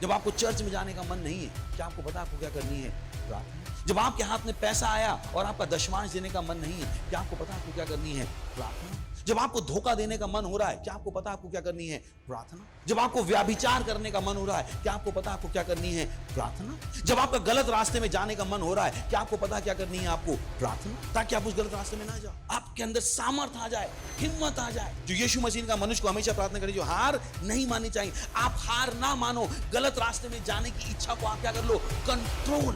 जब आपको चर्च में जाने का मन नहीं है, क्या आपको पता आपको क्या करनी है? प्रार्थना। जब आपके हाथ में पैसा आया और आपका दशमांश देने का मन नहीं है, क्या आपको पता आपको क्या करनी है? प्रार्थना। जब आपको धोखा देने का मन हो रहा है, क्या आपको पता आपको क्या करनी है? प्रार्थना। जब आपको व्याभिचार करने का मन हो रहा है, क्या आपको पता आपको क्या करनी है? प्रार्थना। जब आपका गलत रास्ते में जाने का मन हो रहा है, क्या आपको पता क्या करनी है आपको? प्रार्थना। ताकि आप उस गलत रास्ते में ना जाओ, आपके अंदर सामर्थ आ जाए, हिम्मत आ जाए। जो यीशु मसीह का मनुष्य को हमेशा प्रार्थना करें, जो हार नहीं माननी चाहिए। आप हार ना मानो, गलत रास्ते में जाने की इच्छा को आप क्या कर लो? Control.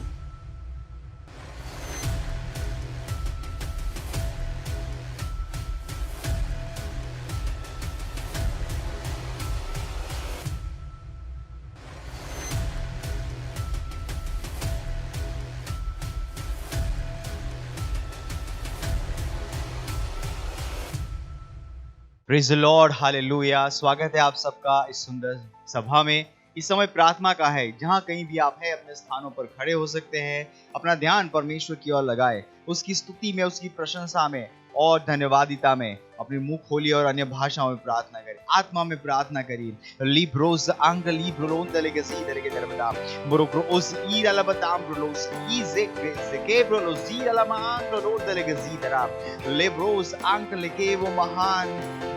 Praise the Lord, hallelujah. स्वागत है आप सबका इस सुंदर सभा में। इस समय प्रार्थना का है। जहां कहीं भी आप हैं, अपने स्थानों पर खड़े हो सकते हैं। अपना ध्यान परमेश्वर की ओर लगाए, उसकी स्तुति में, उसकी प्रशंसा में और धन्यवादिता में अपने मुंह खोलिए और अन्य भाषाओं में प्रार्थना करें, आत्मा में प्रार्थना करिए। लिब्रोस आंग लिब्रोन दलेगसी दलेगे दरबदा ब्रोक्रोस ईरलबताम ब्रोलोस ईजेक जेके ब्रोलोस ईरलमांग ब्रोलोस दलेगसी दरा लिब्रोस आंग लेके वो महान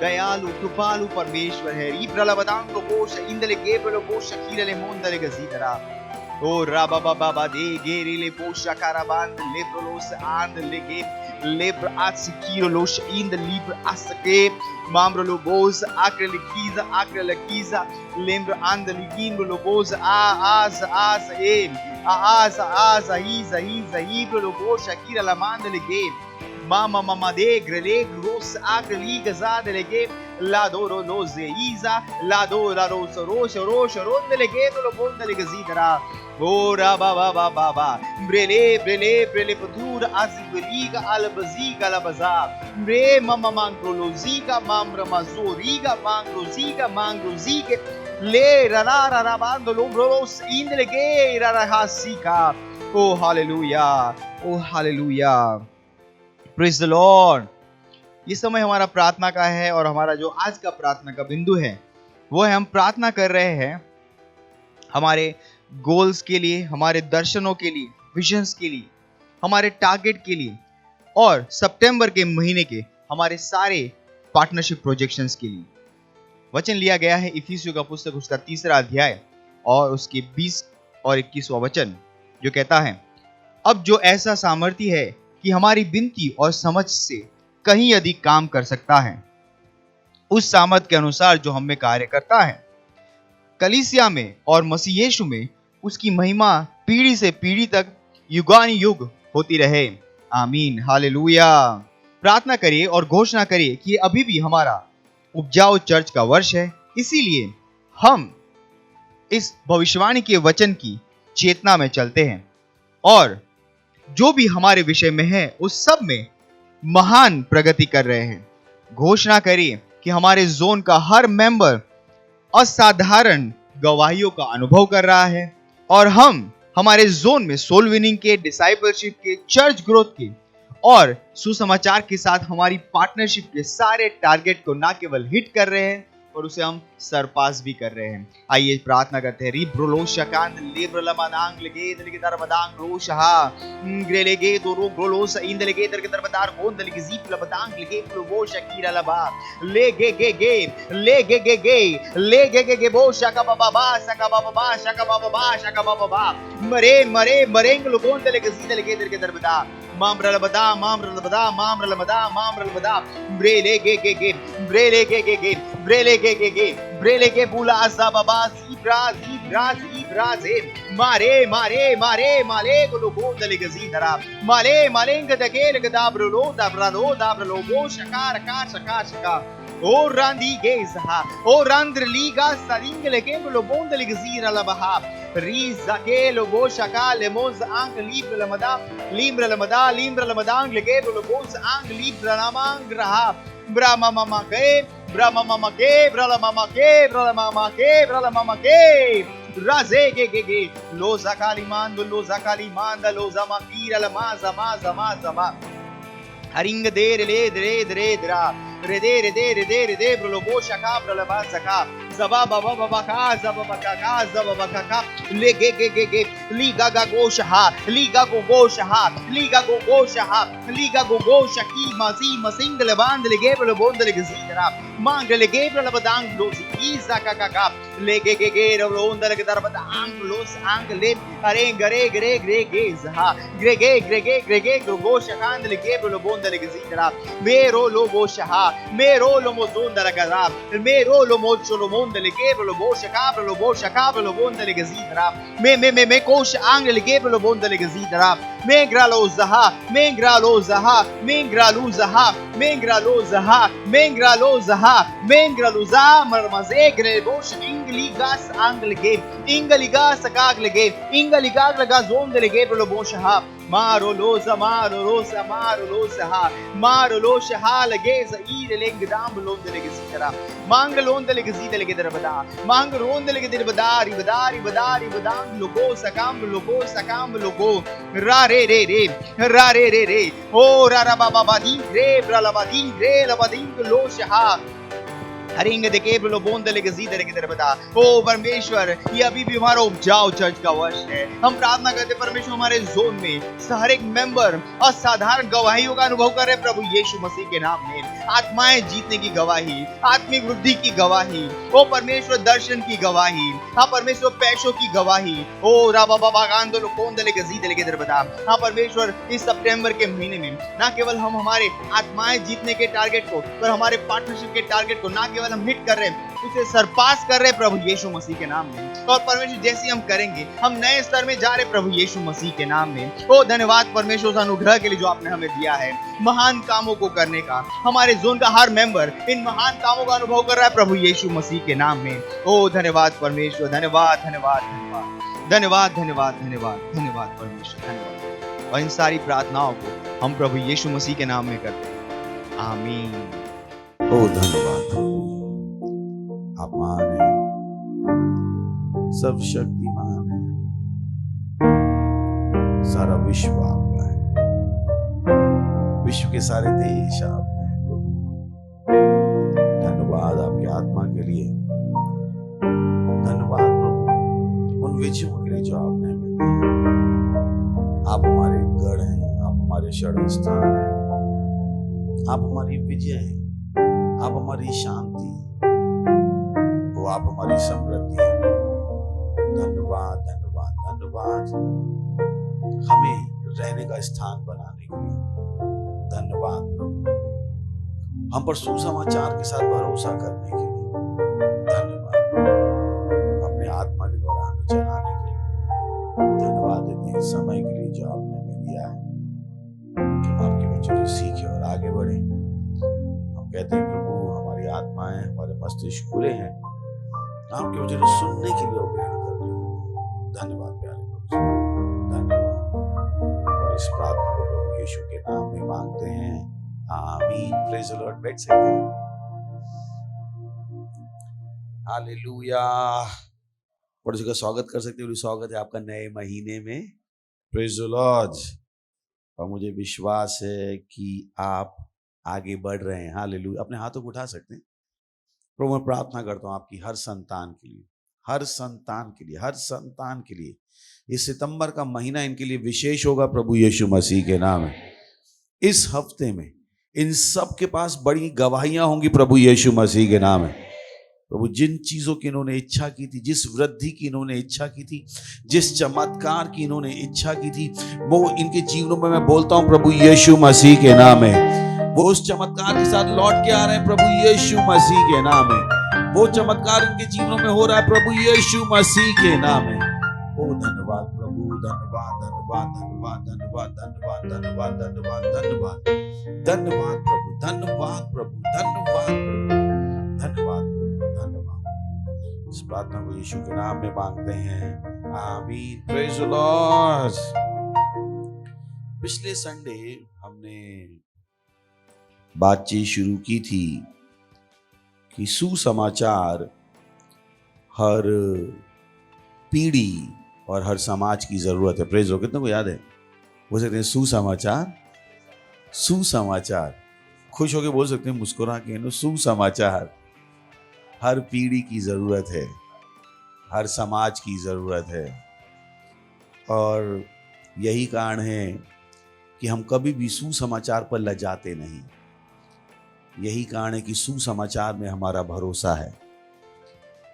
दयालु कृपालु परमेश्वर है। ईब्रलबताम ब्रोकोश इंदलेगे ब्रोलोस कीरले मोन दलेगसी दरा ओ राबा बाबा दे गेरिले पोशा काराबान लेब्रोलोस आंद लेगे Lebra atsikirolosh in the libra asake mambro lobos akrelikiza akrelikiza lembra andaligimbo lobos az iza ibro lobos akira la mandalege mama de grele gros akreliga zadelege la doro loze iza la dora rosh rondelege lobondelege zidra ora baba brele putura aziberiga albaziga labaza bre mama mangroloziga mamra mazoriga mangrozige le rara bando lombros indelege rarahasika oh hallelujah praise the lord। ये समय हमारा प्रार्थना का है और हमारा जो आज का प्रार्थना का बिंदु है वो है हम प्रार्थना कर रहे हैं हमारे गोल्स के लिए, हमारे दर्शनों के लिए, विजन्स के लिए, हमारे टारगेट के लिए और सितंबर के महीने के हमारे सारे पार्टनरशिप प्रोजेक्शंस के लिए। वचन लिया गया है इफिसियों का पुस्तक उसका 3रा अध्याय और उसके 20 और 21वां वचन, जो कहता है, अब जो ऐसा सामर्थ्य है कि हमारी विनती और समझ से कहीं अधिक काम कर सकता है, उस सामर्थ के अनुसार जो हम में कार्य करता है, कलीसिया में और मसीह यीशु में उसकी महिमा पीढ़ी से पीढ़ी तक युगानुयुग होती रहे। आमीन, हालेलुया। प्रार्थना करिए और घोषणा करिए कि अभी भी हमारा उपजाऊ चर्च का वर्ष है, इसीलिए हम इस भविष्यवाणी के वचन की चेतना में चलते हैं और जो भी हमारे विषय में है उस सब में महान प्रगति कर रहे हैं। घोषणा करिए कि हमारे जोन का हर मेंबर असाधारण गवाहियों का अनुभव कर रहा है और हम हमारे जोन में सोल विनिंग के, डिसाइपलशिप के, चर्च ग्रोथ के और सुसमाचार के साथ हमारी पार्टनरशिप के सारे टारगेट को ना केवल हिट कर रहे हैं और उसे हम सरपास भी कर रहे हैं। आइए प्रार्थना करते हैं। रिब्रोलोशकांत लेब्रलमनांग लगे दलगे दरबदांग रोशहा ग्रेलेगे दोरो ग्रोलोस इंदलगे दरगे दरबदार गोंदलगे जीप लबदांग लगे प्रोबो शकीरा लबा लेगे गे बो शका बाबा शका बाबा मरेंग लोगोंदलगे जीदलगे दरगे दरबदा मामरल बदा ब्रेले के बुला असा बाबा ज़ीब्रा मारे गुलो गोदले गज़ीदरा मालेंग दकेल दाब्रलो गो शका ओ रांदी गेज़हा ओ रांद्र लीगा सरिंग लेके गुलो बोंदले गज़ीरा लबहा रीज़ा के लोगो शका लेमोज आंग लिब्र लमदांग लेके गुलो बोंस आंग लिब्र नामांग रहा ब्रामा मामा के राजे गे लोजा कालीमान लोजा माकीर लमा हरिंग दे रे दरा रे दे ब्रलोबो शका ब्रलबा सका zaba baba baba ka zaba baka ka zaba baka ka le ge ge ge ge liga ga go shaha liga go go shaha liga go go shaha liga go go shaki masi masingale bandle ge bolo bondle ge zidra mangale ge bolo badang lo iza ka ka ka le ge ge ge lo ondle ge darbada ang los ang le are gare gare gre ge zaha gre ge go shakandle ge bolo bondle ge zidra mero lo bo shaha mero lo mozondra ga mero lo mocho lo mondele ge bolo bo shaka lo bondle ge zidra me kosh ang le ge bolo bondle ge zidra mengra lo zaha mengra lo zaha mengra lo zaha mengra lo zaha mengra lo zaha mengra lo za marmaze gre bosh ingligas angle ge ingaligas kagle ge ingaligas laga zondele ge bolo bo shaha maro lo za maro lo shaha lage za ire leng dam londele ge zidra mangalondele ge zidele ge darbada mangalondele ge dirbadari badari badang logo sakam logo ra re re o ra ra ba ba din re bra la ba din lo shaha हरिंग दे केबलो बोंदले के जीदे के दरबदा ओ परमेश्वर ये अभी भी हमारा उपजाऊ चर्च का वर्ष है हम प्रार्थना करते परमेश्वर हमारे जोन में हर एक मेंबर असाधारण गवाहियों का अनुभव कर रहे प्रभु यीशु मसीह के नाम में आत्माएं जीतने की गवाही आत्मिक वृद्धि की गवाही ओ परमेश्वर दर्शन की गवाही हाँ परमेश्वर पैसों की गवाही ओ राबा बाबा गांदो कोंदले के जीदे के दरबदा हाँ परमेश्वर इस सितंबर के महीने में ना केवल हम हमारे आत्माएं जीतने के टारगेट को पर हमारे पार्टनरशिप के टारगेट को ना केवल हम हिट कर रहे हैं उसे सरपास कर रहे प्रभु यीशु मसीह के नाम में और परमेश्वर जैसे हम करेंगे हम नए स्तर में जा रहे प्रभु यीशु मसीह के नाम में ओ धन्यवाद परमेश्वर उस अनुग्रह के लिए जो आपने हमें दिया है महान कामों को करने का हमारे जोन का हर मेंबर इन महान कामों का अनुभव कर रहा है प्रभु यीशु मसीह के नाम में ओ धन्यवाद परमेश्वर धन्यवाद परमेश्वर धन्यवाद और इन सारी प्रार्थनाओं को हम प्रभु यीशु मसीह के नाम में करते हैं आमीन। ओ धन्यवाद आप महान है सर्वशक्तिमान है सारा विश्व आपका है विश्व के सारे देश आपके हैं प्रभु धन्यवाद आपके आत्मा के लिए धन्यवाद प्रभु उन विजयों के लिए जो आपने हमें दिए आप हमारे गढ़ हैं आप हमारे शरण स्थान हैं आप हमारी विजय हैं आप हमारी शांति वो आप हमारी समृद्धि है धन्यवाद धन्यवाद धन्यवाद हमें रहने का स्थान बनाने के लिए धन्यवाद प्रभु हम पर सुसमाचार के साथ भरोसा करने के लिए धन्यवाद अपने आत्मा के द्वारा हमें चलाने के लिए धन्यवाद देते हैं समय के लिए जो आपने हमें दिया है कि हम आपके बच्चों से सीखें और आगे बढ़े हम कहते हैं प्रभु हमारी आत्माएं हमारे मस्तिष्क खुले हैं आपके वचन सुनने के लिए और ग्रहण करने के लिए धन्यवाद प्यारे प्रभु धन्यवाद और इस प्रार्थना को प्रभु यीशु के नाम में मांगते हैं आमीन प्रेज द लॉर्ड बैठ सकते हैं हालेलुया पड़ोसी का स्वागत कर सकते हो स्वागत है आपका नए महीने में प्रेज द लॉर्ड और मुझे विश्वास है कि आप आगे बढ़ रहे हैं हालेलुया अपने हाथों को उठा सकते हैं प्रभु मैं प्रार्थना करता हूँ आपकी हर संतान के लिए हर संतान के लिए इस सितंबर का महीना इनके लिए विशेष होगा प्रभु यीशु मसीह के नाम है इस हफ्ते में इन सब के पास बड़ी गवाहियां होंगी प्रभु यीशु मसीह के नाम है प्रभु जिन चीजों की इन्होंने इच्छा की थी जिस वृद्धि की इन्होंने इच्छा की थी जिस चमत्कार की इन्होंने इच्छा की थी वो इनके जीवनों में मैं बोलता हूँ प्रभु यीशु मसीह के नाम है वो उस चमत्कार के साथ लौट के आ रहे हैं प्रभु यीशु मसीह के नाम है वो चमत्कार इनके जीवनों में हो रहा है प्रभु यीशु मसीह के नाम है ओ धन्यवाद प्रभु धन्यवाद धन्यवाद धन्यवाद धन्यवाद धन्यवाद धन्यवाद धन्यवाद धन्यवाद प्रभु धन्यवाद प्रभु धन्यवाद धन्यवाद धन्यवाद इस प्रार्थना को यीशु के नाम में मांगते हैं आमीन प्रेज द लॉर्ड। पिछले संडे हमने बातचीत शुरू की थी कि सुसमाचार हर पीढ़ी और हर समाज की जरूरत है। प्रेज हो कितने को याद है बोल सकते हैं सुसमाचार सुसमाचार खुश होकर बोल सकते हैं मुस्कुरा के सुसमाचार हर पीढ़ी की जरूरत है, हर समाज की जरूरत है। और यही कारण है कि हम कभी भी सुसमाचार पर लजाते नहीं। यही कारण है कि सुसमाचार में हमारा भरोसा है।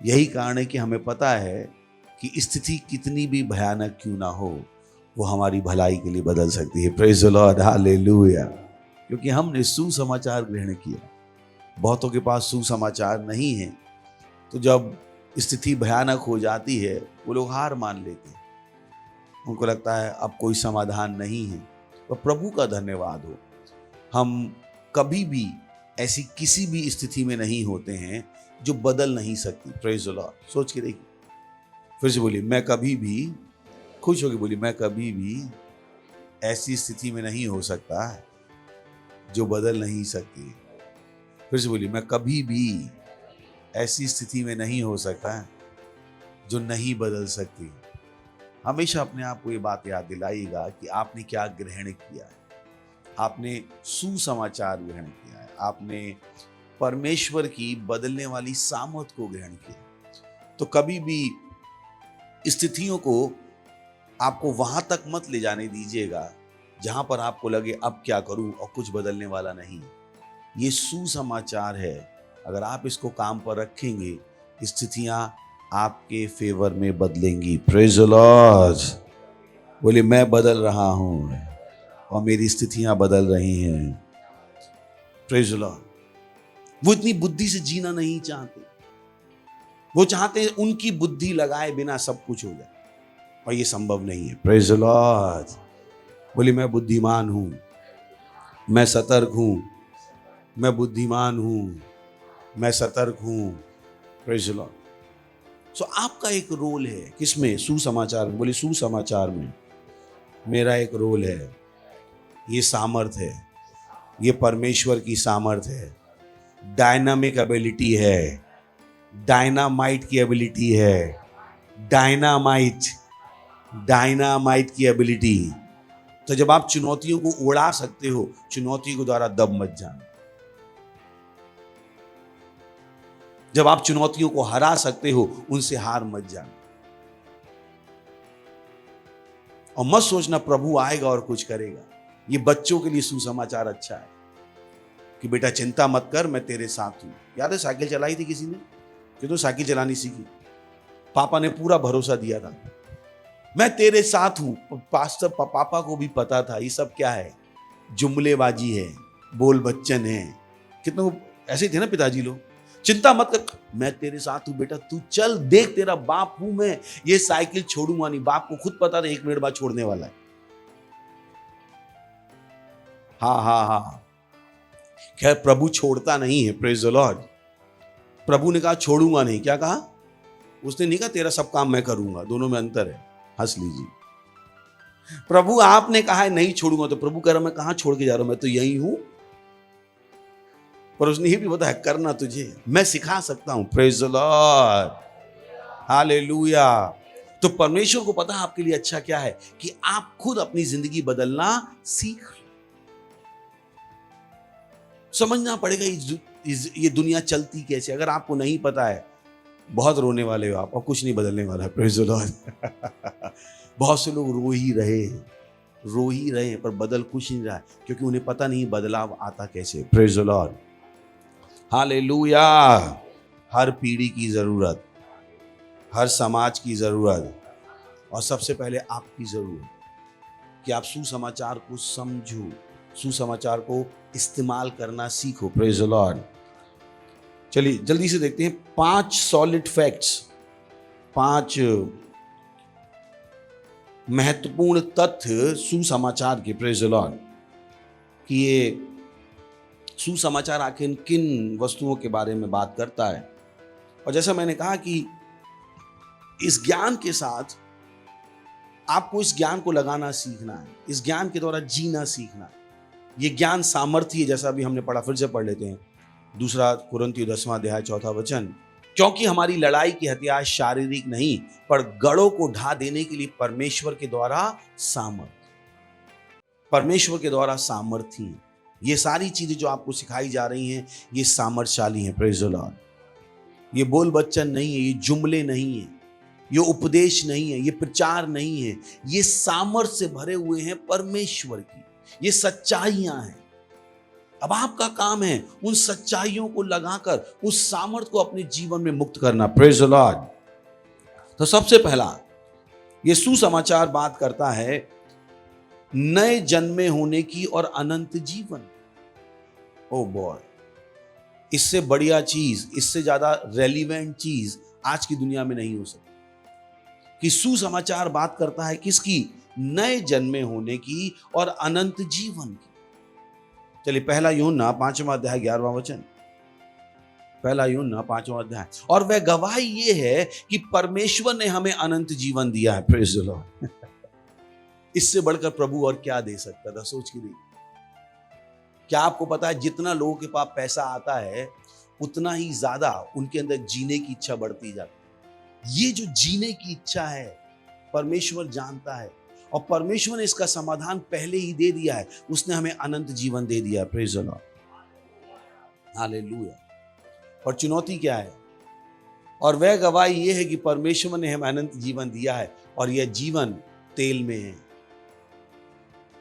यही कारण है कि हमें पता है कि स्थिति कितनी भी भयानक क्यों ना हो, वो हमारी भलाई के लिए बदल सकती है। Praise the Lord, hallelujah. क्योंकि हमने सुसमाचार ग्रहण किया। बहुतों के पास सुसमाचार नहीं है, तो जब स्थिति भयानक हो जाती है वो लोग हार मान लेते हैं। उनको लगता है अब कोई समाधान नहीं है। तो प्रभु का धन्यवाद हो, हम कभी भी ऐसी किसी भी स्थिति में नहीं होते हैं जो बदल नहीं सकती। Praise the Lord. सोच के देखिए, फिर से बोलिए, मैं कभी भी, खुश होकर बोलिए, मैं कभी भी ऐसी स्थिति में नहीं हो सकता जो बदल नहीं सकती। फिर से बोलिए, मैं कभी भी ऐसी स्थिति में नहीं हो सकता जो नहीं बदल सकती। हमेशा अपने आप को ये बात याद दिलाइएगा कि आपने क्या ग्रहण किया है। आपने सुसमाचार ग्रहण किया है, आपने परमेश्वर की बदलने वाली सामर्थ को ग्रहण किया। तो कभी भी स्थितियों को आपको वहां तक मत ले जाने दीजिएगा जहां पर आपको लगे अब क्या करूं और कुछ बदलने वाला नहीं। ये सुसमाचार है, अगर आप इसको काम पर रखेंगे, स्थितियां आपके फेवर में बदलेंगी। Praise the Lord. बोले, मैं बदल रहा हूं और मेरी स्थितियां बदल रही हैं। Praise the Lord. वो इतनी बुद्धि से जीना नहीं चाहते, वो चाहते हैं उनकी बुद्धि लगाए बिना सब कुछ हो जाए, और ये संभव नहीं है। Praise the Lord. बोले, मैं बुद्धिमान हूं, मैं सतर्क हूं, मैं बुद्धिमान हूं, मैं सतर्क हूं। Praise the Lord. सो आपका एक रोल है किसमें? सुसमाचार में। बोले, सुसमाचार में मेरा एक रोल है। ये सामर्थ है, ये परमेश्वर की सामर्थ है, डायनामिक एबिलिटी है, डायनामाइट की एबिलिटी है, डायनामाइट की एबिलिटी। तो जब आप चुनौतियों को उड़ा सकते हो, चुनौतियों के द्वारा दब मत जाना। जब आप चुनौतियों को हरा सकते हो, उनसे हार मत जाना। और मत सोचना प्रभु आएगा और कुछ करेगा। ये बच्चों के लिए सुसमाचार अच्छा है कि बेटा चिंता मत कर, मैं तेरे साथ हूं। याद है साइकिल चलाई थी किसी ने, कि तो साइकिल चलानी सीखी, पापा ने पूरा भरोसा दिया था, मैं तेरे साथ हूं। पास्टर पापा को भी पता था ये सब क्या है, जुमलेबाजी है, बोल बच्चन है। कितने ऐसे थे ना पिताजी लोग, चिंता मत कर, मैं तेरे साथ हूं बेटा, तू चल, देख तेरा बाप हूं मैं, ये साइकिल छोड़ूंगा नहीं। बाप को खुद पता था 1 मिनट बाद छोड़ने वाला है। हाँ, खैर प्रभु छोड़ता नहीं है। Praise the Lord. प्रभु ने कहा छोड़ूंगा नहीं, क्या कहा? उसने नहीं कहा तेरा सब काम मैं करूंगा, दोनों में अंतर है। हंस लीजिए। प्रभु आपने कहा है नहीं छोड़ूंगा, तो प्रभु कह रहा मैं कहां छोड़ के जा रहा हूं, मैं तो यही हूं। पर उसने ये भी बताया करना तुझे मैं सिखा सकता हूं। Praise the Lord, hallelujah. तो परमेश्वर को पता है आपके लिए अच्छा क्या है, कि आप खुद अपनी जिंदगी बदलना सीख लो। समझना पड़ेगा ये दुनिया चलती कैसे। अगर आपको नहीं पता है, बहुत रोने वाले हो आप, और कुछ नहीं बदलने वाला है। Praise the Lord. बहुत से लोग रो ही रहे पर बदल कुछ नहीं रहा है, क्योंकि उन्हें पता नहीं बदलाव आता कैसे। Praise the Lord, hallelujah. हर पीढ़ी की जरूरत, हर समाज की जरूरत, और सबसे पहले आपकी जरूरत कि आप सुसमाचार को समझो, सुसमाचार को इस्तेमाल करना सीखो। Praise the Lord. चलिए जल्दी से देखते हैं 5 सॉलिड फैक्ट्स, 5 महत्वपूर्ण तथ्य सुसमाचार के। Praise the Lord. कि ये सुसमाचार आखिर किन वस्तुओं के बारे में बात करता है। और जैसा मैंने कहा कि इस ज्ञान के साथ आपको इस ज्ञान को लगाना सीखना है, इस ज्ञान के द्वारा जीना सीखना है। ये ज्ञान सामर्थ्य है, जैसा अभी हमने पढ़ा, फिर से पढ़ लेते हैं। 2 कुरिन्थियों 10वां अध्याय 4वां वचन। क्योंकि हमारी लड़ाई की हथियार शारीरिक नहीं, पर गढ़ों को ढा देने के लिए परमेश्वर के द्वारा सामर्थ्य है। ये सारी चीजें जो आपको सिखाई जा रही हैं, ये सामर्थशाली हैं। Praise the Lord. ये बोल बच्चन नहीं है, ये जुमले नहीं है, ये उपदेश नहीं है, ये प्रचार नहीं है, ये सामर्थ्य से भरे हुए हैं परमेश्वर की, ये सच्चाइयां हैं। अब आपका काम है उन सच्चाइयों को लगाकर उस सामर्थ्य को अपने जीवन में मुक्त करना। Praise the Lord. तो सबसे पहला ये सुसमाचार बात करता है नए जन्मे होने की और अनंत जीवन। ओ बॉय, इससे बढ़िया चीज, इससे ज्यादा रेलिवेंट चीज आज की दुनिया में नहीं हो सकती कि सुसमाचार बात करता है किसकी? नए जन्मे होने की और अनंत जीवन की। चलिए पहला यूहन्ना 5वां अध्याय 11वां वचन। पहला यूहन्ना 5वां अध्याय। और वह गवाही ये है कि परमेश्वर ने हमें अनंत जीवन दिया है। Praise the Lord. इससे बढ़कर प्रभु और क्या दे सकता था? सोच के देखिए। क्या आपको पता है जितना लोगों के पास पैसा आता है उतना ही ज्यादा उनके अंदर जीने की इच्छा बढ़ती जाती है। ये जो जीने की इच्छा है परमेश्वर जानता है और परमेश्वर ने इसका समाधान पहले ही दे दिया है। उसने हमें अनंत जीवन दे दिया है। Praise the Lord. हालेलुया। और चुनौती क्या है? और वह गवाही यह है कि परमेश्वर ने हमें अनंत जीवन दिया है और यह जीवन तेल में है।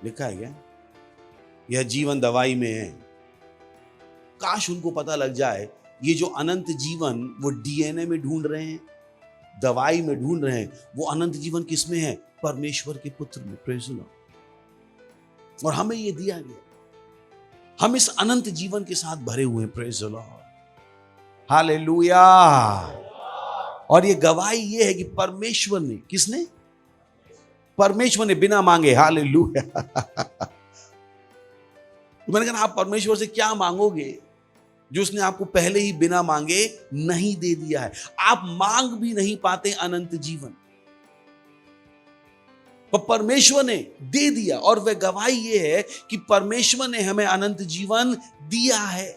लिखा है क्या? यह जीवन दवाई में है। काश उनको पता लग जाए ये जो अनंत जीवन वो डीएनए में ढूंढ रहे हैं, दवाई में ढूंढ रहे हैं, वो अनंत जीवन किस में है? परमेश्वर के पुत्र में। Praise the Lord. और हमें ये दिया गया, हम इस अनंत जीवन के साथ भरे हुए हैं। Praise the Lord. हालेलुया। और ये गवाही ये है कि परमेश्वर ने, किसने? परमेश्वर ने बिना मांगे। हालेलुया। तो मैंने कहा आप परमेश्वर से क्या मांगोगे जो उसने आपको पहले ही बिना मांगे नहीं दे दिया है? आप मांग भी नहीं पाते अनंत जीवन, पर परमेश्वर ने दे दिया। और वह गवाही यह है कि परमेश्वर ने हमें अनंत जीवन दिया है।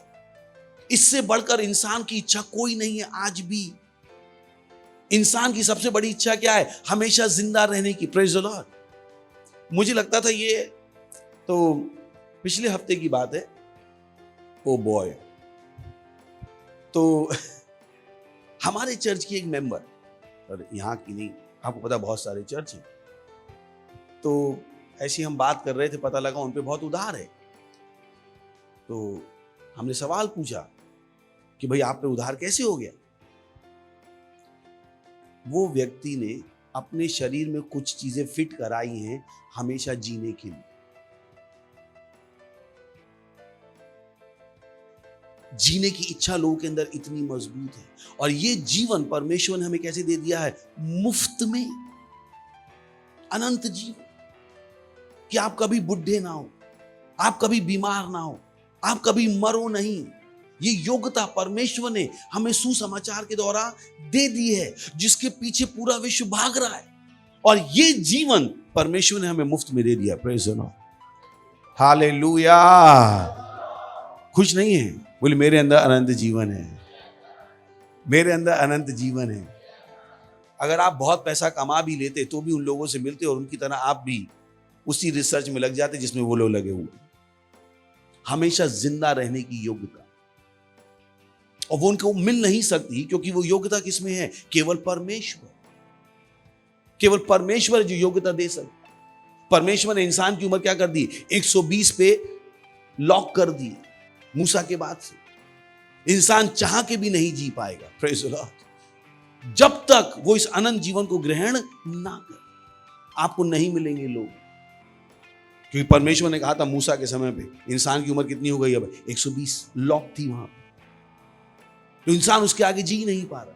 इससे बढ़कर इंसान की इच्छा कोई नहीं है। आज भी इंसान की सबसे बड़ी इच्छा क्या है? हमेशा जिंदा रहने की। Praise the Lord. मुझे लगता था ये तो पिछले हफ्ते की बात है। ओ बॉय, तो हमारे चर्च की एक मेंबर, और यहाँ की नहीं, आपको पता बहुत सारे चर्च हैं, तो ऐसी हम बात कर रहे थे, पता लगा उन पे बहुत उधार है। तो हमने सवाल पूछा कि भाई आप पे उधार कैसे हो गया? वो व्यक्ति ने अपने शरीर में कुछ चीजें फिट कराई हैं हमेशा जीने के लिए। जीने की इच्छा लोगों के अंदर इतनी मजबूत है, और ये जीवन परमेश्वर ने हमें कैसे दे दिया है? मुफ्त में। अनंत जीवन, कि आप कभी बुढ़े ना हो, आप कभी बीमार ना हो, आप कभी मरो नहीं। ये योग्यता परमेश्वर ने हमें सुसमाचार के द्वारा दे दी है, जिसके पीछे पूरा विश्व भाग रहा है, और ये जीवन परमेश्वर ने हमें मुफ्त में दे दिया। Praise the Lord. हालेलुया। खुश नहीं है? बोले मेरे अंदर अनंत जीवन है, मेरे अंदर अनंत जीवन है। अगर आप बहुत पैसा कमा भी लेते तो भी उन लोगों से मिलते और उनकी तरह आप भी उसी रिसर्च में लग जाते जिसमें वो लोग लगे हुए। हमेशा जिंदा रहने की योग्यता, और वो उनको मिल नहीं सकती क्योंकि वो योग्यता किसमें है? केवल परमेश्वर। केवल परमेश्वर जो योग्यता दे सकता। परमेश्वर ने इंसान की उम्र क्या कर दी? 120 पे लॉक कर दी। मूसा के बाद से इंसान चाह के भी नहीं जी पाएगा। Praise the Lord. जब तक वो इस अनंत जीवन को ग्रहण ना करे, आपको नहीं मिलेंगे लोग। क्योंकि परमेश्वर ने कहा था मूसा के समय पे, इंसान की उम्र कितनी हो गई अब? 120 लॉक थी वहां पर। तो इंसान उसके आगे जी नहीं पा रहा,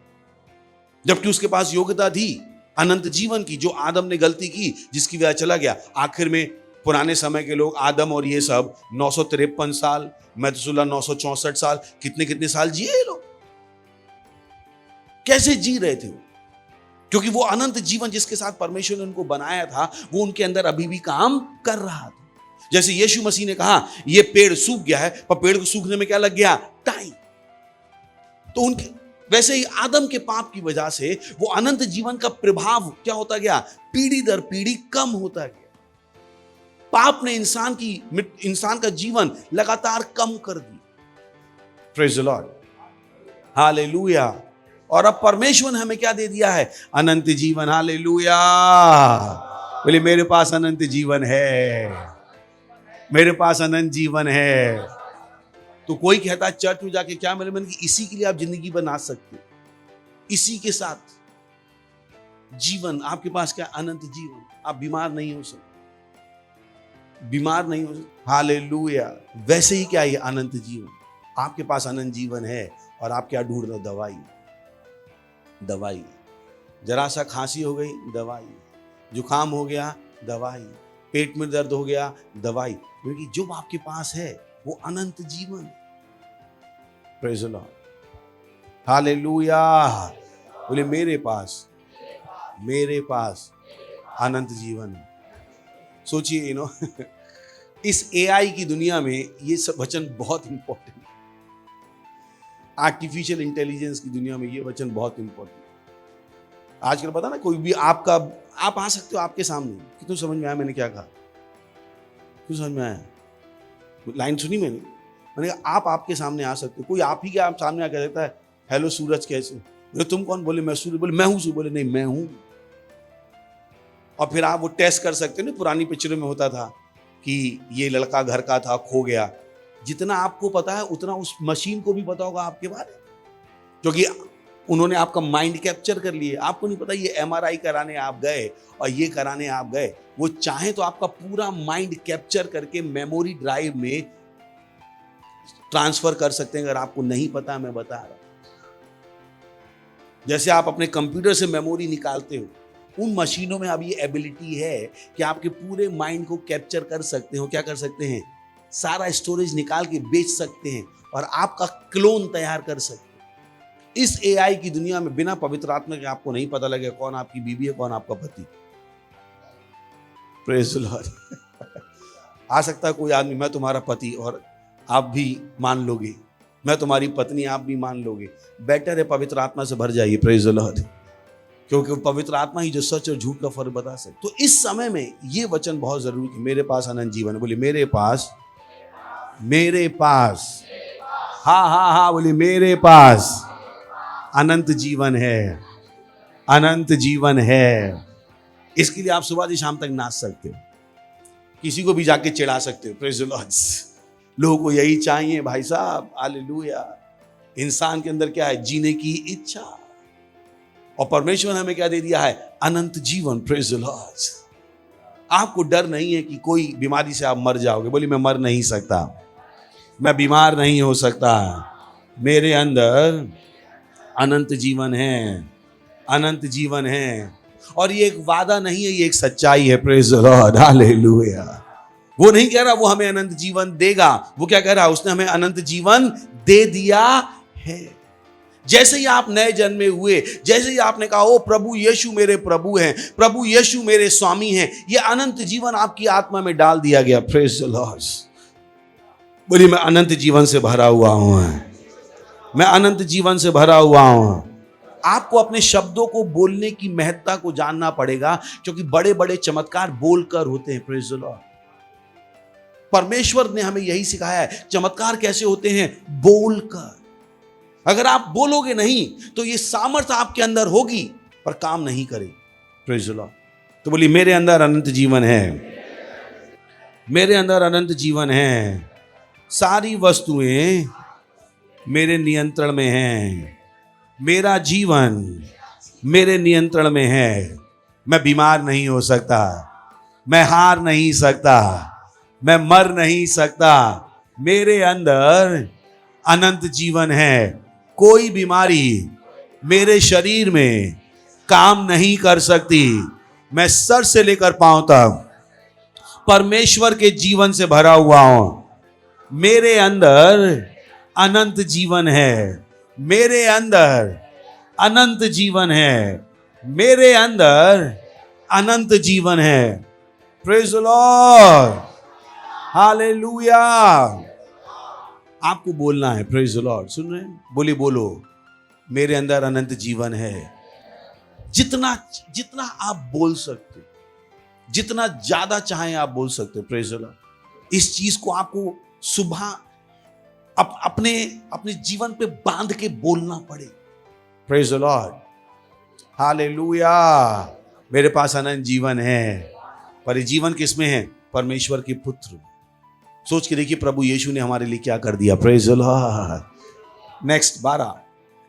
जबकि उसके पास योग्यता थी अनंत जीवन की, जो आदम ने गलती की जिसकी वजह चला गया। आखिर में पुराने समय के लोग, आदम और ये सब 953 साल, मेतुसला 964 साल, कितने साल जिए लोग। कैसे जी रहे थे वो? क्योंकि वो अनंत जीवन जिसके साथ परमेश्वर ने उनको बनाया था, वो उनके अंदर अभी भी काम कर रहा था। जैसे यीशु मसीह ने कहा ये पेड़ सूख गया है, पर पेड़ को सूखने में क्या लग गया? टाइम। तो उनके वैसे ही आदम के पाप की वजह से वो अनंत जीवन का प्रभाव क्या होता गया? पीढ़ी दर पीढ़ी कम होता गया। पाप ने इंसान का जीवन लगातार कम कर दिया। Praise the Lord. हालेलुया। और अब परमेश्वर ने हमें क्या दे दिया है? अनंत जीवन। हालेलुया। बोले मेरे पास अनंत जीवन है, मेरे पास अनंत जीवन है। तो कोई कहता है चर्च में जाके क्या मेरे मन की, इसी के लिए आप जिंदगी बना सकते, इसी के साथ जीवन आपके पास क्या? अनंत जीवन। आप बीमार नहीं हो सकते, बीमार नहीं हो सकते। हालेलुया। वैसे ही क्या ये अनंत जीवन, आपके पास अनंत जीवन है और आप क्या ढूंढ रहे हो? दवाई, दवाई। जरा सा खांसी हो गई, दवाई। जुकाम हो गया, दवाई। पेट में दर्द हो गया, दवाई। क्योंकि जो आपके पास है वो अनंत जीवन। Praise the Lord. हालेलुया। बोले मेरे पास अनंत जीवन है। सोचिए इस एआई की दुनिया में ये सब वचन बहुत इंपॉर्टेंट है। आर्टिफिशियल इंटेलिजेंस की दुनिया में ये वचन बहुत इंपॉर्टेंट है। आजकल पता ना, कोई भी आप आ सकते हो आपके सामने। कितने समझ में आया मैंने क्या कहा? क्यों समझ में आया? लाइन सुनी मैंने कहा आपके सामने आ सकते हो। कोई आप ही के आप सामने आकर कहता है हेलो सूरज कैसे? बोले तुम कौन? बोले मैं सूरज। बोले मैं हूं सूरज? बोले नहीं मैं हूं। और फिर आप वो टेस्ट कर सकते हो ना, पुरानी पिक्चरों में होता था कि ये लड़का घर का था, खो गया। जितना आपको पता है उतना उस मशीन को भी पता होगा आपके बारे में, क्योंकि उन्होंने आपका माइंड कैप्चर कर लिए। आपको नहीं पता ये एमआरआई कराने आप गए और ये कराने आप गए, वो चाहे तो आपका पूरा माइंड कैप्चर करके मेमोरी ड्राइव में ट्रांसफर कर सकते हैं। अगर आपको नहीं पता, मैं बता रहा हूं। जैसे आप अपने कंप्यूटर से मेमोरी निकालते हो, उन मशीनों में अब ये एबिलिटी है कि आपके पूरे माइंड को कैप्चर कर सकते हो। क्या कर सकते हैं? सारा स्टोरेज निकाल के बेच सकते हैं और आपका क्लोन तैयार कर सकते हैं। इस एआई की दुनिया में बिना पवित्र आत्मा के आपको नहीं पता लगेगा कौन आपकी बीवी है, कौन आपका पति। Praise the Lord. आ सकता है कोई आदमी, मैं तुम्हारा पति, और आप भी मान लोगे। मैं तुम्हारी पत्नी, आप भी मान लोगे। बेटर है पवित्र आत्मा से भर जाइए। Praise the Lord. क्योंकि पवित्र आत्मा ही जो सच और झूठ का फर्क बता सकते। तो इस समय में ये वचन बहुत जरूरी है। मेरे पास अनंत जीवन है। बोले मेरे पास हाँ बोले मेरे पास अनंत जीवन है, अनंत जीवन है। इसके लिए आप सुबह से शाम तक नाच सकते हो, किसी को भी जाके चिढ़ा सकते हो। Praise the Lord. लोगों को यही चाहिए भाई साहब। हालेलुया। इंसान के अंदर क्या है? जीने की इच्छा। और परमेश्वर ने हमें क्या दे दिया है? अनंत जीवन। Praise the Lord. आपको डर नहीं है कि कोई बीमारी से आप मर जाओगे। बोलिए मैं मर नहीं सकता, मैं बीमार नहीं हो सकता। मेरे अंदर अनंत जीवन है, अनंत जीवन है। और ये एक वादा नहीं है, ये एक सच्चाई है। Praise the Lord. हालेलुया। वो नहीं कह रहा वो हमें अनंत जीवन देगा, वो क्या कह रहा? उसने हमें अनंत जीवन दे दिया है। जैसे ही आप नए जन्मे हुए, जैसे ही आपने कहा ओ प्रभु यीशु मेरे प्रभु हैं, प्रभु यीशु मेरे स्वामी हैं, ये अनंत जीवन आपकी आत्मा में डाल दिया गया। Praise the Lord. बोलिए मैं अनंत जीवन से भरा हुआ हूं, मैं अनंत जीवन से भरा हुआ हूं। आपको अपने शब्दों को बोलने की महत्ता को जानना पड़ेगा, क्योंकि बड़े बड़े चमत्कार बोलकर होते हैं। Praise the Lord. परमेश्वर ने हमें यही सिखाया है। चमत्कार कैसे होते हैं? बोलकर। अगर आप बोलोगे नहीं तो ये सामर्थ्य आपके अंदर होगी पर काम नहीं करे। Praise the Lord. तो बोलिए मेरे अंदर अनंत जीवन है, मेरे अंदर अनंत जीवन है। सारी वस्तुएं मेरे नियंत्रण में हैं, मेरा जीवन मेरे नियंत्रण में है। मैं बीमार नहीं हो सकता, मैं हार नहीं सकता, मैं मर नहीं सकता। मेरे अंदर अनंत जीवन है। कोई बीमारी मेरे शरीर में काम नहीं कर सकती। मैं सर से लेकर पांव तक परमेश्वर के जीवन से भरा हुआ हूं। मेरे अंदर अनंत जीवन है, मेरे अंदर अनंत जीवन है, मेरे अंदर अनंत जीवन है। Praise the Lord. हालेलुया। आपको बोलना है। Praise the Lord. सुन रहे हैं? बोलिए बोलो मेरे अंदर अनंत जीवन है। जितना जितना आप बोल सकते, जितना ज्यादा चाहें आप बोल सकते। Praise the Lord. इस चीज को आपको सुबह अपने जीवन पे बांध के बोलना पड़े। Praise the Lord, hallelujah. मेरे पास अनंत जीवन है, पर ये जीवन किसमें है? परमेश्वर के पुत्र। सोच के देखिए प्रभु यीशु ने हमारे लिए क्या कर दिया। Praise the Lord. नेक्स्ट 12,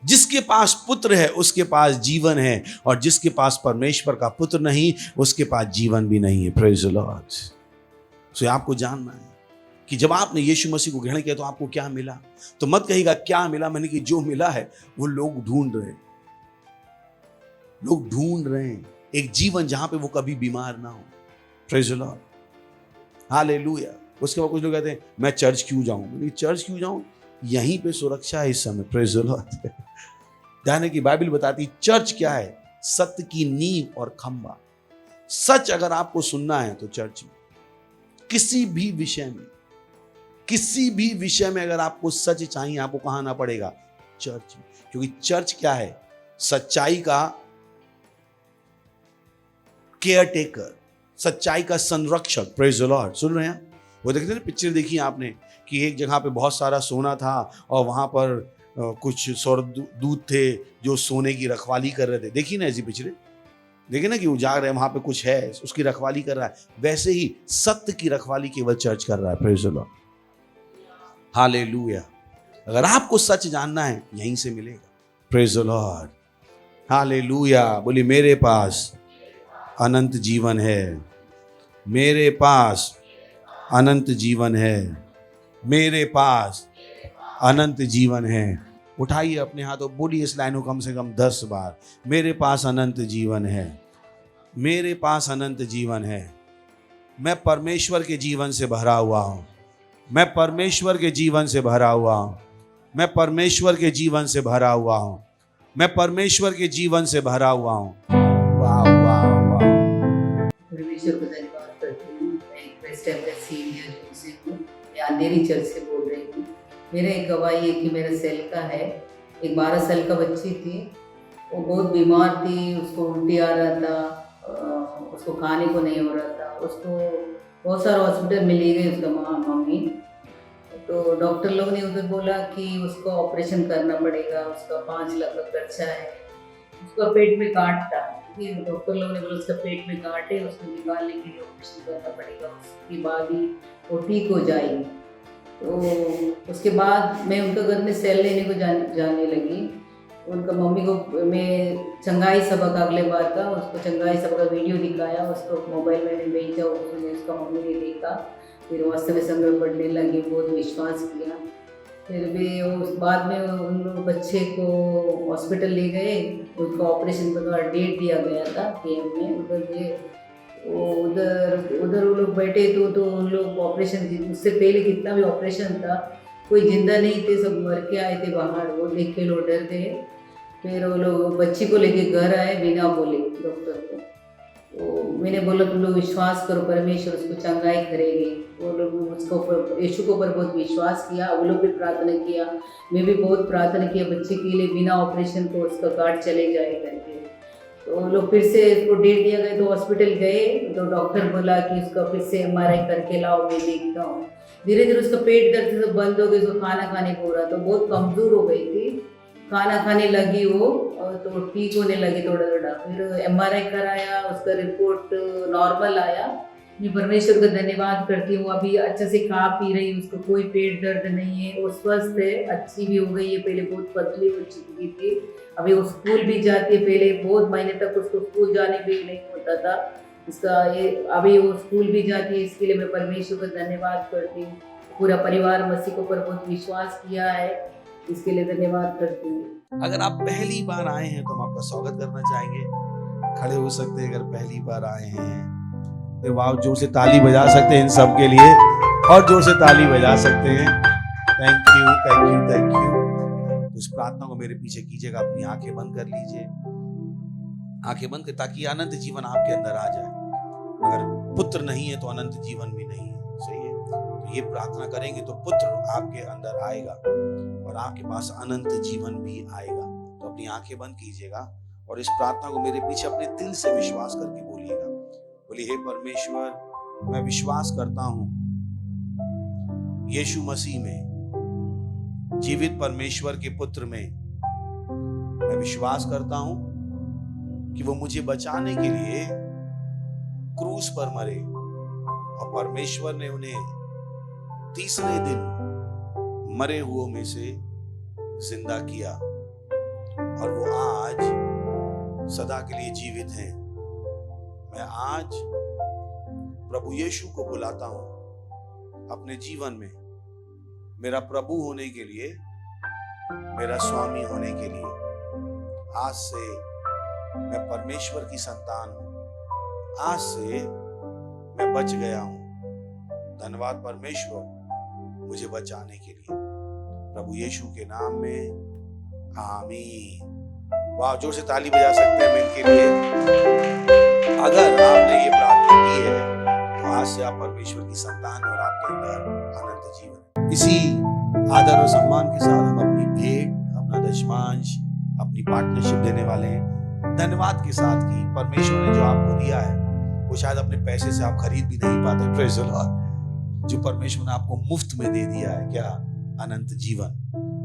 जिसके पास पुत्र है उसके पास जीवन है, और जिसके पास परमेश्वर का पुत्र नहीं उसके पास जीवन भी नहीं है। Praise the Lord. सो आपको जानना है कि जब आपने यीशु मसीह को ग्रहण किया तो आपको क्या मिला। तो मत कहिएगा क्या मिला, मैंने कि जो मिला है वो लोग ढूंढ रहे हैं। लोग ढूंढ रहे हैं एक जीवन जहां पे वो कभी बीमार ना हो। Praise the Lord, hallelujah. उसके बाद कुछ लोग कहते हैं मैं चर्च क्यों जाऊं? चर्च क्यों जाऊं? यहीं पे सुरक्षा है इस समय। Praise the Lord. ध्यान है कि बाइबल बताती चर्च क्या है? सत्य की नींव और खंभा। सच अगर आपको सुनना है तो चर्च में, किसी भी विषय में अगर आपको सच चाहिए, आपको कहां आना पड़ेगा? चर्च में। क्योंकि चर्च क्या है? सच्चाई का केयर टेकर, सच्चाई का संरक्षक। Praise the Lord. सुन रहे हैं? वो देखते हैं पिक्चर देखी आपने कि एक जगह पे बहुत सारा सोना था और वहां पर कुछ स्वर्गदूत थे जो सोने की रखवाली कर रहे थे। देखी ना ऐसी पिक्चरें? देखिए ना कि वो जा रहे हैं, वहां पे कुछ है, उसकी रखवाली कर रहा है। वैसे ही सत्य की रखवाली केवल चर्च कर रहा है। Praise the Lord, hallelujah. अगर आपको सच जानना है यहीं से मिलेगा। Praise the Lord, hallelujah. बोली मेरे पास अनंत जीवन है, मेरे पास अनंत जीवन है, मेरे पास अनंत जीवन है। उठाइए अपने हाथों, बोलिए इस लाइन को कम से कम 10 बार। मेरे पास अनंत जीवन है, मेरे पास अनंत जीवन है। मैं परमेश्वर के जीवन से भरा हुआ हूं, मैं परमेश्वर के जीवन से भरा हुआ हूं, मैं परमेश्वर के जीवन से भरा हुआ हूं, मैं परमेश्वर के जीवन से भरा हुआ हूं। वाह वाह वाह। परमेश्वर को धन्यवाद करती हूँ। मैं एक वेस्ट एवरेस्ट सीनियर से हूँ, मैं अंधेरी चर्च से बोल रही हूँ। मेरा एक गवाही है कि मेरा सेल का है। एक 12 साल का बच्ची थी, वो बहुत बीमार थी, उसको उल्टी आ रहा था, उसको खाने को नहीं हो रहा था। उसको बहुत सारे हॉस्पिटल में ले गए उसका मम्मी। तो डॉक्टर लोग ने उधर बोला कि उसको ऑपरेशन करना पड़ेगा, उसका 5 लाख का खर्चा है। उसका पेट में गांठ था, डॉक्टर लोग ने बोला उसका पेट में गांठ है, उसको निकालने के लिए ऑपरेशन करना पड़ेगा, उसके बाद ही वो ठीक हो जाएगी। तो उसके बाद मैं उनका घर में सेल लेने को जाने लगी। उनका मम्मी को मैं चंगाई सबक अगले बार का उसको चंगाई सबक का वीडियो दिखाया, उसको मोबाइल मैंने भेजा, उसने उसका मम्मी ने देखा, फिर वास्तव में संग्रह पढ़ने लगी, बहुत विश्वास किया। फिर भी उस बाद में उन लोग बच्चे को हॉस्पिटल ले गए, उसका ऑपरेशन का डेट दिया गया था केएम में। उधर वो लोग बैठे तो उन लोग ऑपरेशन, उससे पहले कितना भी ऑपरेशन था, कोई जिंदा नहीं थे, सब मर के आए थे बाहर। वो देख के लोग डर गए। फिर वो लोग बच्ची को लेके घर आए बिना बोले डॉक्टर को। तो मैंने बोला तुम लोग विश्वास करो, परमेश्वर उसको चंगाई करेगी। वो लोग उसको ऊपर, यीशु के ऊपर बहुत विश्वास किया। वो लोग भी प्रार्थना किया, मैं भी बहुत प्रार्थना किया बच्चे के लिए, बिना ऑपरेशन को उसका गांठ चले जाए करके। तो वो लोग फिर से उसको डेट दिया गया, तो हॉस्पिटल गए तो डॉक्टर बोला कि उसका फिर से MRI करके लाओ, मैं देखता हूँ। धीरे धीरे उसका पेट दर्द सब बंद हो गया, उसको खाना खाने को हो रहा, तो बहुत कमज़ोर हो गई थी, खाना खाने लगी वो, और तो ठीक होने लगी थोड़ा थोड़ा। फिर MRI कराया, उसका रिपोर्ट नॉर्मल आया। मैं परमेश्वर का धन्यवाद करती हूँ, अभी अच्छे से खा पी रही हूँ, उसको कोई पेट दर्द नहीं है, वो स्वस्थ है, अच्छी भी हो गई है। पहले बहुत पतली हो चुकी थी, अभी वो स्कूल भी जाती है। पहले बहुत महीने तक उसको स्कूल जाने भी नहीं होता था इसका, ये अभी वो स्कूल भी जाती है। इसके लिए मैं परमेश्वर का धन्यवाद करती हूँ। पूरा परिवार मसीह के ऊपर बहुत विश्वास किया है, इसके लिए धन्यवाद करती हूँ। अगर आप पहली बार आए हैं तो हम आपका स्वागत करना चाहेंगे। खड़े हो सकते हैं अगर पहली बार आए हैं तो। वाह, जोर से ताली बजा सकते हैं इन सब के लिए, और जोर से ताली बजा सकते हैं। Thank you thank you thank you. तो इस प्रार्थना को मेरे पीछे कीजिएगा, अपनी आंखें बंद कर लीजिए, आंखें बंद कर, ताकि अनंत जीवन आपके अंदर आ जाए। अगर पुत्र नहीं है तो अनंत जीवन भी नहीं है, सही है? तो ये प्रार्थना करेंगे तो पुत्र आपके अंदर आएगा और आपके पास अनंत जीवन भी आएगा। तो अपनी आंखें बंद कीजिएगा और इस प्रार्थना को मेरे पीछे अपने दिल से विश्वास करके बोलिएगा। बोलिए, हे परमेश्वर, मैं विश्वास करता हूं यीशु मसीह में, जीवित परमेश्वर के पुत्र में, मैं विश्वास करता हूं कि वो मुझे बचाने के लिए क्रूस पर मरे और परमेश्वर ने उन्हें तीसरे दिन मरे हुओं में से जिंदा किया और वो आज सदा के लिए जीवित हैं। मैं आज प्रभु यीशु को बुलाता हूं अपने जीवन में मेरा प्रभु होने के लिए, मेरा स्वामी होने के लिए। आज से मैं परमेश्वर की संतान हूं। आज से मैं बच गया हूं। धन्यवाद परमेश्वर मुझे बचाने के लिए। प्रभु यीशु के नाम में आमीन। वाह, जोर से ताली बजा सकते हैं हम इनके लिए। अगर आपने ये प्रार्थना की है तो आज से आप परमेश्वर की संतान और आपके अंदर अनंत जीवन। इसी आदर और सम्मान के साथ हम अपनी भेंट, अपना दशमांश, अपनी पार्टनरशिप देने वाले हैं धन्यवाद के साथ कि परमेश्वर ने जो आपको दिया है वो शायद अपने पैसे से आप खरीद भी नहीं पाते। Praise the Lord. जो परमेश्वर ने आपको मुफ्त में दे दिया है, क्या? अनंत जीवन।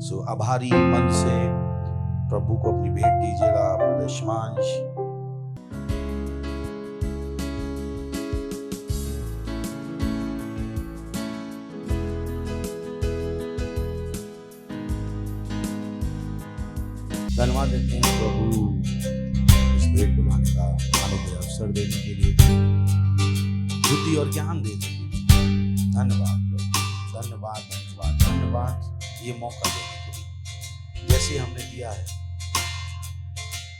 सो आभारी मन से प्रभु को अपनी भेंट दीजिएगा, अपना दशमांश। धन्यवाद देते हैं प्रभु इस भेंट को लाने का मुझे अवसर देने के लिए, बुद्धि और ज्ञान देने के लिए। धन्यवाद प्रभु, धन्यवाद धन्यवाद धन्यवाद ये मौका देने के लिए। जैसे हमने दिया है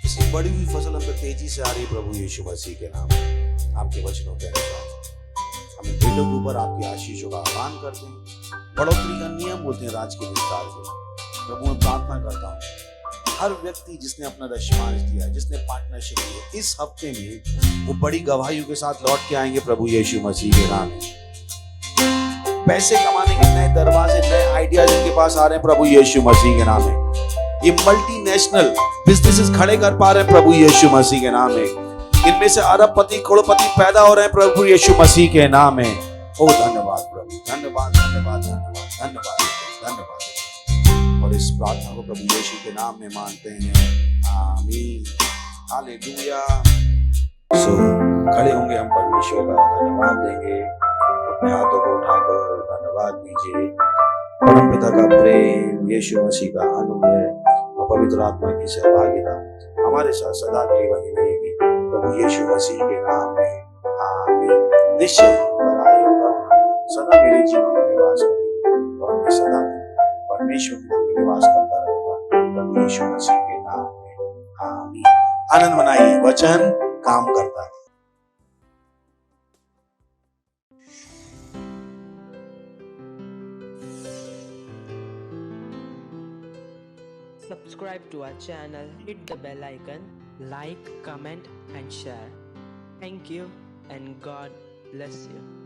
इसी बड़ी हुई फसल हम पे तेजी से आ रही है प्रभु यीशु मसीह के नाम में। आपके वचनों के अनुसार हमें भेंटों के ऊपर आपकी आशीषों का आह्वान करते हैं। बढ़ोतरी का नियम बोलते हैं राज के विस्तार के। प्रभु मैं प्रार्थना करता हूँ हर व्यक्ति जिसने अपना दशमांश दिया, जिसने पार्टनरशिप दी है, इस हफ्ते में वो बड़ी गवाहियों के साथ लौट के आएंगे प्रभु यीशु मसीह के नाम में। पैसे कमाने के नए दरवाजे, नए आइडियाज इनके पास आ रहे हैं प्रभु यीशु मसीह के नाम में। ये मल्टीनेशनल बिजनेसेस खड़े कर पा रहे हैं प्रभु यीशु मसीह के नाम में। इनमें से अरबपति, करोड़पति पैदा हो रहे हैं प्रभु यीशु मसीह के नाम में। ओ धन्यवाद प्रभु, धन्यवाद धन्यवाद धन्यवाद धन्यवाद धन्यवाद। और इस प्रार्थना को प्रभु यीशु के नाम में मानते हैं, आमीन, हालेलुया। सो खड़े होंगे हम परमेश्वर का धन्यवाद देंगे। अपने हाथों को उठाकर धन्यवाद दीजिए। परम पिता का प्रेम, यीशु मसीह का अनुग्रह और पवित्र आत्मा की सहभागिता हमारे साथ सदा के लिए बनी रहेगी प्रभु यीशु मसीह के नाम में, आमीन। निश्चय सदा मेरे जीवन में निवास करेगी और मैं सदा परमेश्वर के नाम में निवास करता रहूंगा प्रभु यीशु मसीह के नाम में, आमीन। आनंद मनाइए, वचन काम करता है। Subscribe to our channel, hit the bell icon, like, comment and share. Thank you and God bless you.